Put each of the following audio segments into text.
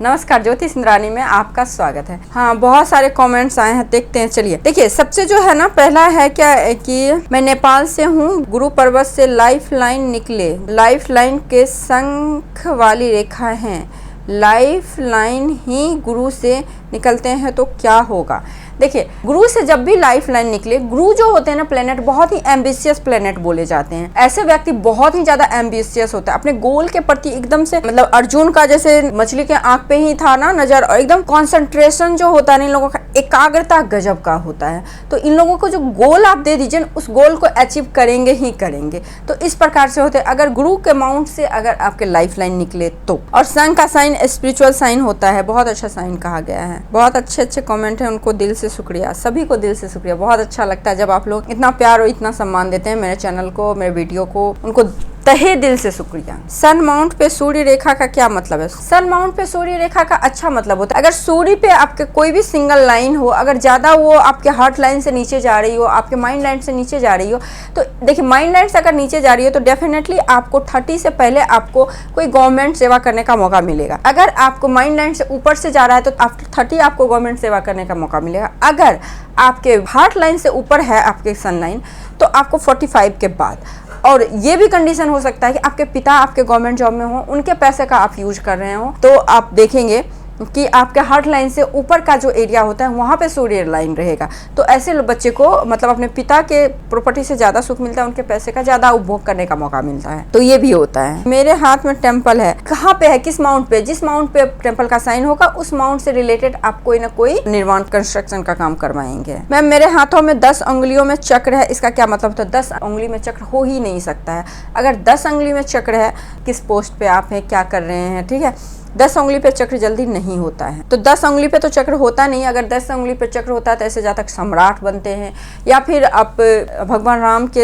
नमस्कार, ज्योतिष इंद्राणी में आपका स्वागत है। हाँ, बहुत सारे कमेंट्स आए हैं, देखते हैं। चलिए देखिए, सबसे जो है ना, पहला है क्या कि मैं नेपाल से हूँ, गुरु पर्वत से लाइफ लाइन निकले, लाइफ लाइन के शंख वाली रेखा है, लाइफ लाइन ही गुरु से निकलते हैं तो क्या होगा। देखिए, गुरु से जब भी लाइफ लाइन निकले, गुरु जो होते हैं ना प्लेनेट, बहुत ही एम्बिशियस प्लेनेट बोले जाते हैं। ऐसे व्यक्ति बहुत ही ज्यादा एम्बिशियस होता है, अपने गोल के प्रति एकदम से, मतलब अर्जुन का जैसे मछली के आंख पे ही था ना नजर, और एकदम कॉन्सेंट्रेशन जो होता है इन लोगों का, एकाग्रता गजब का होता है। तो इन लोगों को जो गोल आप दे दीजिए, उस गोल को अचीव करेंगे ही करेंगे। तो इस प्रकार से होते हैं अगर गुरु के माउंट से अगर आपके लाइफ लाइन निकले तो। और शंख का साइन स्पिरिचुअल साइन होता है, बहुत अच्छा साइन कहा गया है। बहुत अच्छे कमेंट है, उनको दिल से शुक्रिया, सभी को दिल से शुक्रिया। बहुत अच्छा लगता है जब आप लोग इतना प्यार और इतना सम्मान देते हैं मेरे चैनल को, मेरे वीडियो को, उनको तहे दिल से शुक्रिया। सन माउंट पे सूर्य रेखा का क्या मतलब है? सन माउंट पे सूर्य रेखा का अच्छा मतलब होता है, अगर सूर्य पे आपके कोई भी सिंगल लाइन हो, अगर ज्यादा वो आपके हार्ट लाइन से नीचे जा रही हो, आपके माइंड लाइन से नीचे जा रही हो, तो देखिए माइंड लाइन से अगर नीचे जा रही हो तो डेफिनेटली आपको 30 से पहले आपको कोई गवर्नमेंट सेवा करने का मौका मिलेगा। अगर आपको माइंड लाइन से ऊपर से जा रहा है तो आफ्टर 30 आपको गवर्नमेंट सेवा करने का मौका मिलेगा। अगर आपके हार्ट लाइन से ऊपर है आपके सन लाइन तो आपको 45 के बाद। और ये भी कंडीशन हो सकता है कि आपके पिता आपके गवर्नमेंट जॉब में हो, उनके पैसे का आप यूज कर रहे हो, तो आप देखेंगे कि आपके हार्ट लाइन से ऊपर का जो एरिया होता है वहाँ पे सूर्य लाइन रहेगा। तो ऐसे बच्चे को मतलब अपने पिता के प्रॉपर्टी से ज़्यादा सुख मिलता है, उनके पैसे का ज़्यादा उपभोग करने का मौका मिलता है, तो ये भी होता है। मेरे हाथ में टेम्पल है, कहाँ पे है, किस माउंट पे? जिस माउंट पे टेम्पल का साइन होगा उस माउंट से रिलेटेड आप कोई ना कोई निर्माण कंस्ट्रक्शन का काम करवाएंगे। मैम, मेरे हाथों में 10 उंगलियों में चक्र है, इसका क्या मतलब? तो 10 उंगली में चक्र हो ही नहीं सकता है। अगर 10 उंगली में चक्र है, किस पोस्ट पे आप हैं, क्या कर रहे हैं, ठीक है। 10 उंगली पे चक्र जल्दी नहीं होता है, तो 10 उंगली पे तो चक्र होता नहीं। अगर 10 उंगली पे चक्र होता है तो ऐसे जातक सम्राट बनते हैं, या फिर आप भगवान राम के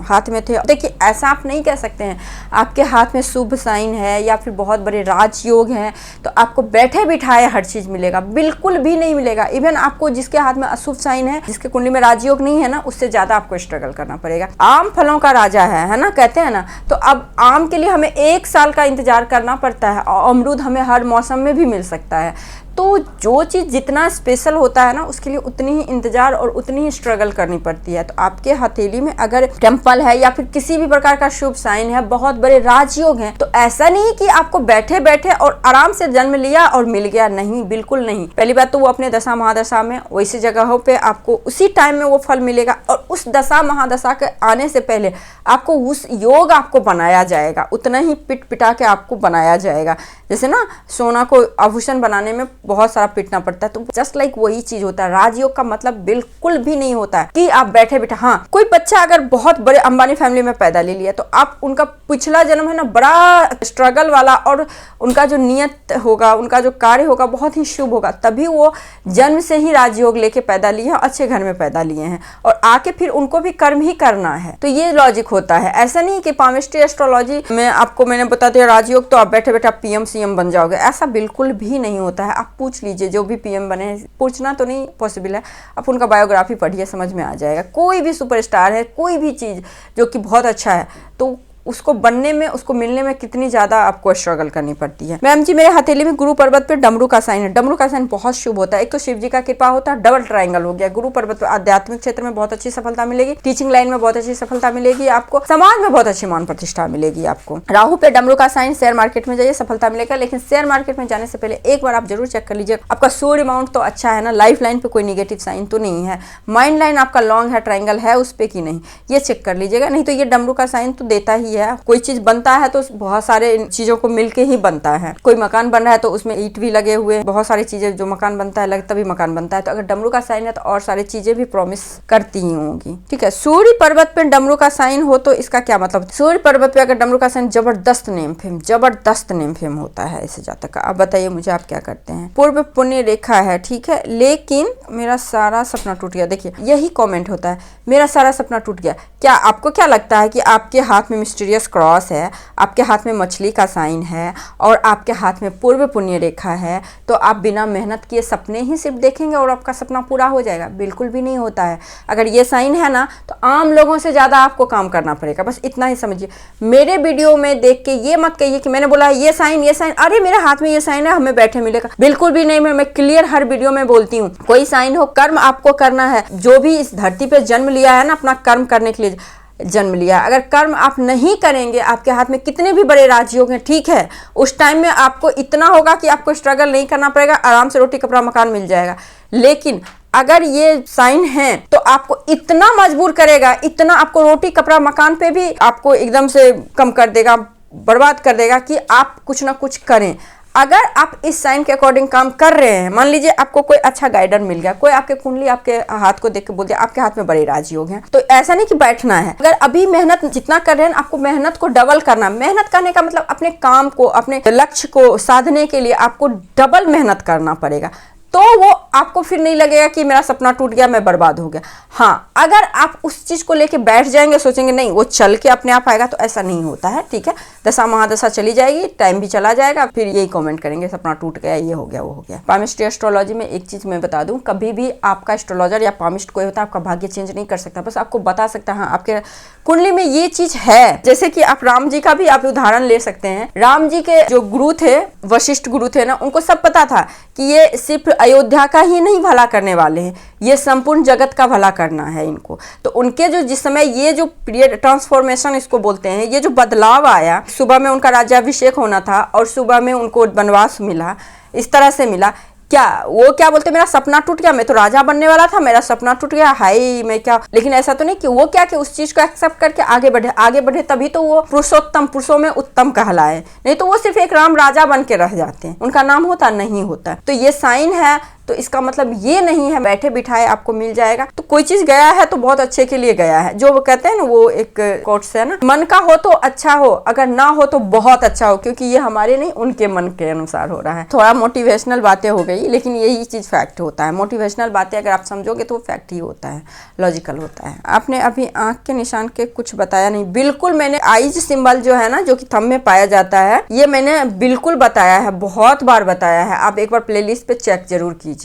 हाथ में थे। देखिए, ऐसा आप नहीं कह सकते हैं आपके हाथ में शुभ साइन है या फिर बहुत बड़े राजयोग हैं तो आपको बैठे बिठाए हर चीज मिलेगा, बिल्कुल भी नहीं मिलेगा। इवन आपको जिसके हाथ में अशुभ साइन है, जिसके कुंडली में राजयोग नहीं है ना, उससे ज्यादा आपको स्ट्रगल करना पड़ेगा। आम फलों का राजा है ना, कहते हैं ना। तो अब आम के लिए हमें 1 साल का इंतजार करना पड़ता है, और अमरूद हमें हर मौसम में भी मिल सकता है। तो जो चीज़ जितना स्पेशल होता है ना, उसके लिए उतनी ही इंतजार और उतनी ही स्ट्रगल करनी पड़ती है। तो आपके हथेली में अगर टेम्पल है या फिर किसी भी प्रकार का शुभ साइन है, बहुत बड़े राजयोग हैं, तो ऐसा नहीं कि आपको बैठे बैठे और आराम से जन्म लिया और मिल गया, नहीं, बिल्कुल नहीं। पहली बात तो वो अपने दशा महादशा में वैसी जगहों पे आपको उसी टाइम में वो फल मिलेगा, और उस दशा महादशा के आने से पहले आपको उस योग आपको बनाया जाएगा, उतना ही पिट पिटा के आपको बनाया जाएगा। जैसे ना सोना को आभूषण बनाने में बहुत सारा पिटना पड़ता है, तो जस्ट लाइक वही चीज होता है। राजयोग का मतलब बिल्कुल भी नहीं होता है कि आप बैठे बैठे। हाँ, कोई बच्चा अगर बहुत बड़े अंबानी फैमिली में पैदा ले लिया तो आप उनका पिछला जन्म है ना बड़ा स्ट्रगल वाला, और उनका जो नियत होगा, उनका जो कार्य होगा बहुत ही शुभ होगा, तभी वो जन्म से ही राजयोग लेके पैदा लिए हैं, अच्छे घर में पैदा लिए हैं, और आके फिर उनको भी कर्म ही करना है। तो ये लॉजिक होता है। ऐसा नहीं कि पामिस्ट्री एस्ट्रोलॉजी में आपको मैंने बता दिया राजयोग तो आप बैठे बैठे पीएम सीएम बन जाओगे, ऐसा बिल्कुल भी नहीं होता है। आप पूछ लीजिए, जो भी पीएम बने, पूछना तो नहीं पॉसिबल है, आप उनका बायोग्राफी पढ़िए, समझ में आ जाएगा। कोई भी सुपरस्टार है, कोई भी चीज़ जो कि बहुत अच्छा है, तो उसको बनने में, उसको मिलने में कितनी ज़्यादा आपको स्ट्रगल करनी पड़ती है। मैम जी, मेरे हथेली में गुरु पर्वत पे डमरू का साइन है। डमरू का साइन बहुत शुभ होता है। एक तो शिव जी का कृपा होता है, डबल ट्रायंगल हो गया। गुरु पर्वत पे आध्यात्मिक क्षेत्र में बहुत अच्छी सफलता मिलेगी, टीचिंग लाइन में बहुत अच्छी सफलता मिलेगी, आपको समाज में बहुत अच्छी मान प्रतिष्ठा मिलेगी। आपको राहु पे डमरू का साइन, शेयर मार्केट में जाइए, सफलता मिलेगा। लेकिन शेयर मार्केट में जाने से पहले एक बार आप जरूर चेक कर लीजिए आपका सूर्य माउंट तो अच्छा है ना, लाइफ लाइन पे कोई निगेटिव साइन तो नहीं है, माइंड लाइन आपका लॉन्ग है, ट्रायंगल है उस पे की नहीं, ये चेक कर लीजिएगा। नहीं तो ये डमरू का साइन तो देता ही है। कोई चीज बनता है तो बहुत सारे चीजों को मिलके ही बनता है। कोई मकान बन रहा है तो उसमें ईंट भी लगे हुए हैं, बहुत सारी चीजें, जो मकान बनता है तभी मकान बनता है। तो अगर डमरू का साइन है तो और सारी चीजें भी प्रॉमिस करती ही होंगी, ठीक है। सूर्य पर्वत पे डमरू का साइन हो तो इसका क्या मतलब? सूर्य पर्वत पे अगर डमरू का साइन, जबरदस्त नेम फेम, जबरदस्त नेम फेम होता है ऐसे जातक का। अब बताइए मुझे आप क्या करते हैं? पूर्व पुण्य रेखा है, ठीक है, लेकिन मेरा सारा सपना टूट गया। देखिए, यही कमेंट होता है, मेरा सारा सपना टूट गया। क्या आपको क्या लगता है कि आपके हाथ में मिस्ट्री मिस्टीरियस क्रॉस है, आपके हाथ में मछली का साइन है और आपके हाथ में पूर्व पुण्य रेखा है, तो आप बिना मेहनत किए सपने ही सिर्फ देखेंगे और आपका सपना पूरा हो जाएगा? बिल्कुल भी नहीं होता है। अगर ये साइन है ना, तो आम लोगों से ज़्यादा आपको काम करना पड़ेगा, बस इतना ही समझिए। मेरे वीडियो में देख के ये मत कहिए कि मैंने बोला ये साइन अरे मेरे हाथ में ये साइन है, हमें बैठे मिलेगा। बिल्कुल भी नहीं। मैं क्लियर हर वीडियो में बोलती हूँ, कोई साइन हो, कर्म आपको करना है। जो भी इस धरती पे जन्म लिया है ना, अपना कर्म करने के लिए जन्म लिया। अगर कर्म आप नहीं करेंगे, आपके हाथ में कितने भी बड़े राजयोग हैं, ठीक है, उस टाइम में आपको इतना होगा कि आपको स्ट्रगल नहीं करना पड़ेगा, आराम से रोटी कपड़ा मकान मिल जाएगा। लेकिन अगर ये साइन है तो आपको इतना मजबूर करेगा, इतना आपको रोटी कपड़ा मकान पे भी आपको एकदम से कम कर देगा, बर्बाद कर देगा कि आप कुछ ना कुछ करें। अगर आप इस साइन के अकॉर्डिंग काम कर रहे हैं, मान लीजिए आपको कोई अच्छा गाइडर मिल गया, कोई आपके कुंडली आपके हाथ को देख के बोल दिया आपके हाथ में बड़े राजयोग हैं, तो ऐसा नहीं कि बैठना है। अगर अभी मेहनत जितना कर रहे हैं, आपको मेहनत को डबल करना। मेहनत करने का मतलब अपने काम को, अपने लक्ष्य को साधने के लिए आपको डबल मेहनत करना पड़ेगा, तो वो आपको फिर नहीं लगेगा कि मेरा सपना टूट गया, मैं बर्बाद हो गया। हाँ, अगर आप उस चीज को लेके बैठ जाएंगे, सोचेंगे नहीं वो चल के अपने आप आएगा, तो ऐसा नहीं होता है, ठीक है। दशा महादशा चली जाएगी, टाइम भी चला जाएगा, फिर यही कमेंट करेंगे सपना टूट गया, ये हो गया, वो हो गया। पामिस्ट्री एस्ट्रोलॉजी में एक चीज मैं बता दूं, कभी भी आपका एस्ट्रोलॉजर या पामिस्ट कोई होता है आपका भाग्य चेंज नहीं कर सकता, बस आपको बता सकता है हाँ आपके कुंडली में ये चीज है। जैसे कि आप राम जी का भी आप उदाहरण ले सकते हैं। राम जी के जो गुरु थे, वशिष्ठ गुरु थे ना, उनको सब पता था कि ये सिर्फ अयोध्या का ही नहीं भला करने वाले हैं, ये संपूर्ण जगत का भला करना है इनको। तो उनके जो जिस समय ये जो पीरियड ट्रांसफॉर्मेशन इसको बोलते हैं, ये जो बदलाव आया, सुबह में उनका राज्याभिषेक होना था और सुबह में उनको वनवास मिला, इस तरह से मिला। क्या वो क्या बोलते, मेरा सपना टूट गया, मैं तो राजा बनने वाला था, मेरा सपना टूट गया, हाय मैं क्या। लेकिन ऐसा तो नहीं कि वो क्या कि उस चीज को एक्सेप्ट करके आगे बढ़े, तभी तो वो पुरुषोत्तम, पुरुषों में उत्तम कहलाए। नहीं तो वो सिर्फ एक राम राजा बन के रह जाते हैं, उनका नाम होता नहीं होता। तो ये साइन है, तो इसका मतलब ये नहीं है बैठे बिठाए आपको मिल जाएगा। तो कोई चीज गया है तो बहुत अच्छे के लिए गया है। जो वो कहते हैं ना, वो एक कोट्स है ना, मन का हो तो अच्छा हो, अगर ना हो तो बहुत अच्छा हो, क्योंकि ये हमारे नहीं उनके मन के अनुसार हो रहा है। थोड़ा मोटिवेशनल बातें हो गई, लेकिन यही चीज फैक्ट होता है। मोटिवेशनल बातें अगर आप समझोगे तो वो फैक्ट ही होता है, लॉजिकल होता है। आपने अभी आंख के निशान के कुछ बताया नहीं। बिल्कुल मैंने आइज सिंबल जो है ना, जो कि थंब में पाया जाता है, ये मैंने बिल्कुल बताया है, बहुत बार बताया है। आप एक बार प्लेलिस्ट पे चेक जरूर कीजिए।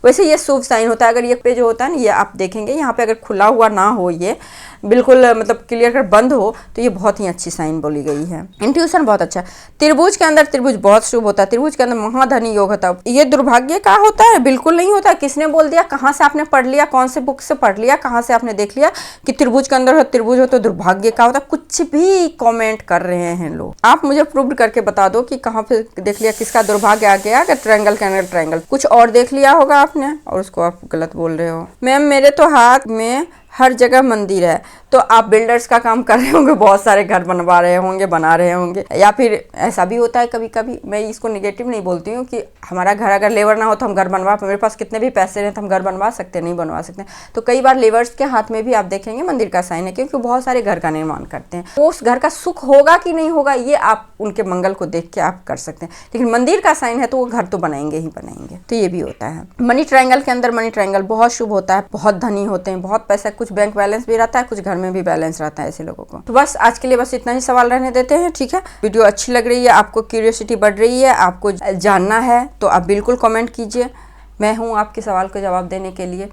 वैसे ये शुभ साइन होता है। अगर ये पे जो होता है ना, ये आप देखेंगे यहाँ पे अगर खुला हुआ ना हो, ये बिल्कुल मतलब क्लियर कर बंद हो, तो ये बहुत ही अच्छी साइन बोली गई है। इंट्यूशन बहुत अच्छा। त्रिभुज के अंदर, त्रिभुज बहुत शुभ होता है, त्रिभुज के अंदर महाधनी योग होता है। ये दुर्भाग्य का होता है? बिल्कुल नहीं होता। किसने बोल दिया? कहाँ से आपने पढ़ लिया? कौन से बुक से पढ़ लिया? कहाँ से आपने देख लिया कि त्रिभुज के अंदर त्रिभुज हो तो दुर्भाग्य का होता? कुछ भी कॉमेंट कर रहे हैं लोग। आप मुझे प्रूव करके बता दो कि कहाँ पे देख लिया किसका दुर्भाग्य आ गया। अगर ट्रायंगल के अंदर ट्रायंगल कुछ और देख लिया होगा आपने और उसको आप गलत बोल रहे हो। मैम मेरे तो हाथ में हर जगह मंदिर है, तो आप बिल्डर्स का काम कर रहे होंगे, बहुत सारे घर बनवा रहे होंगे, बना रहे होंगे। या फिर ऐसा भी होता है कभी कभी, मैं इसको निगेटिव नहीं बोलती हूँ कि हमारा घर अगर लेबर ना हो तो हम घर बनवा, मेरे पास कितने भी पैसे रहे तो हम घर बनवा सकते नहीं बनवा सकते। तो कई बार लेबर्स के हाथ में भी आप देखेंगे मंदिर का साइन है, क्योंकि बहुत सारे घर का निर्माण करते हैं। तो उस घर का सुख होगा कि नहीं होगा, ये आप उनके मंगल को देख के आप कर सकते हैं। लेकिन मंदिर का साइन है तो वो घर तो बनाएंगे ही बनाएंगे। तो ये भी होता है। मनी ट्रायंगल के अंदर, मनी ट्रायंगल बहुत शुभ होता है, बहुत धनी होते हैं, बहुत पैसा, कुछ बैंक बैलेंस भी रहता है, कुछ घर में भी बैलेंस रहता है ऐसे लोगों को। तो बस आज के लिए बस इतना ही सवाल रहने देते हैं, ठीक है। वीडियो अच्छी लग रही है, आपको क्यूरियोसिटी बढ़ रही है, आपको जानना है, तो आप बिल्कुल कमेंट कीजिए। मैं हूँ आपके सवाल को जवाब देने के लिए।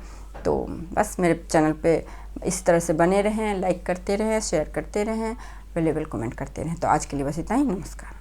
तो बस मेरे चैनल पे इस तरह से बने रहें, लाइक करते रहें, शेयर करते रहें, अवेलेबल कमेंट करते रहें। तो आज के लिए बस इतना ही। नमस्कार।